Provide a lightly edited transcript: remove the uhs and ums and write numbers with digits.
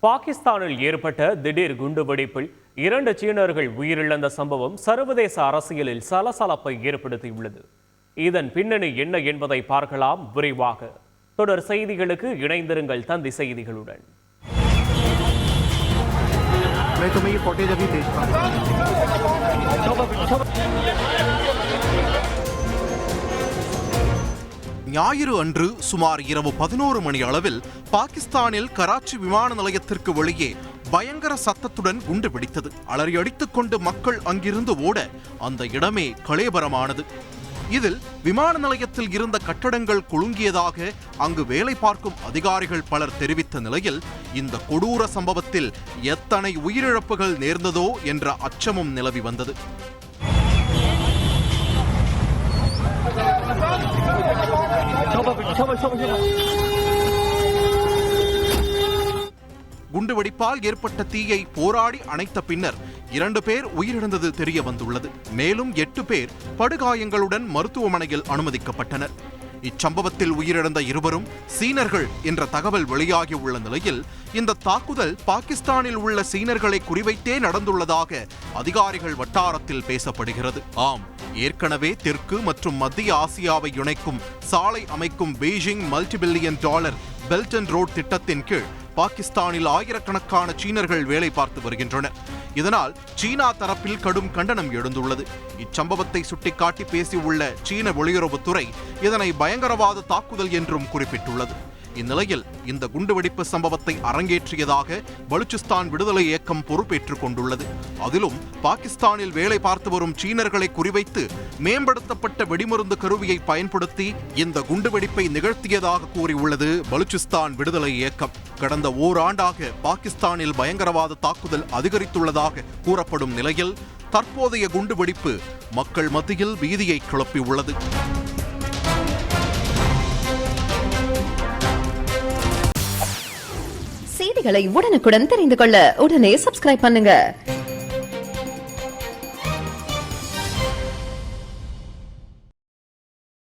பாகிஸ்தானில் ஏற்பட்ட திடீர் குண்டுவெடிப்பில் 2 சீனர்கள் உயிரிழந்த சம்பவம் சர்வதேச அரசியலில் சலசலப்பை ஏற்படுத்தியுள்ளது. இதன் பின்னணி என்ன என்பதை பார்க்கலாம் விரைவாக. தொடர் செய்திகளுக்கு இணைந்திருங்கள் தந்தி செய்திகளுடன். ஞாயிறு அன்று சுமார் இரவு 11 மணி அளவில் பாகிஸ்தானில் கராச்சி விமான நிலையத்திற்கு வெளியே பயங்கர சத்தத்துடன் குண்டு வெடித்தது. அலறி அடித்துக் கொண்டு மக்கள் அங்கிருந்து ஓட அந்த இடமே கலேபரமானது. இதில் விமான நிலையத்தில் இருந்த கட்டடங்கள் குலுங்கியதாக அங்கு வேலை பார்க்கும் அதிகாரிகள் பலர் தெரிவித்த நிலையில் இந்த கொடூர சம்பவத்தில் எத்தனை உயிரிழப்புகள் நேர்ந்ததோ என்ற அச்சமும் நிலவி வந்தது. குண்டுவெடிப்பால் ஏற்பட்ட தீயை போராடி அணைத்த பின்னர் 2 பேர் உயிரிழந்தது தெரிய வந்துள்ளது. மேலும் 8 பேர் படுகாயங்களுடன் மருத்துவமனையில் அனுமதிக்கப்பட்டனர். இச்சம்பவத்தில் உயிரிழந்த 2 சீனர்கள் என்ற தகவல் வெளியாகியுள்ள நிலையில் இந்த தாக்குதல் பாகிஸ்தானில் உள்ள சீனர்களை குறிவைத்தே நடந்துள்ளதாக அதிகாரிகள் வட்டாரத்தில் பேசப்படுகிறது. ஆம், ஏற்கனவே தெற்கு மற்றும் மத்திய ஆசியாவை இணைக்கும் சாலை அமைக்கும் Beijing $multi-billion belt and road திட்டத்தின் கீழ் பாகிஸ்தானில் ஆயிரக்கணக்கான சீனர்கள் வேலை பார்த்து வருகின்றனர். இதனால் சீனா தரப்பில் கடும் கண்டனம் எழுந்துள்ளது. இச்சம்பவத்தை சுட்டிக்காட்டி பேசியுள்ள சீன வெளியுறவுத்துறை இதனை பயங்கரவாத தாக்குதல் என்றும் குறிப்பிட்டுள்ளது. இந்நிலையில் இந்த குண்டுவெடிப்பு சம்பவத்தை அரங்கேற்றியதாக பலுச்சிஸ்தான் விடுதலை இயக்கம் பொறுப்பேற்றுக் கொண்டுள்ளது. அதிலும் பாகிஸ்தானில் வேலை பார்த்து வரும் சீனர்களை குறிவைத்து மேம்படுத்தப்பட்ட வெடிமருந்து கருவியை பயன்படுத்தி இந்த குண்டுவெடிப்பை நிகழ்த்தியதாக கூறியுள்ளது பலுச்சிஸ்தான் விடுதலை இயக்கம். கடந்த ஓராண்டாக பாகிஸ்தானில் பயங்கரவாத தாக்குதல் அதிகரித்துள்ளதாக கூறப்படும் நிலையில் தற்போதைய குண்டுவெடிப்பு மக்கள் மத்தியில் பீதியை கிளப்பியுள்ளது. செய்திகளை உடனுக்குடன் தெரிந்து கொள்ள உடனே சப்ஸ்கிரைப் பண்ணுங்க.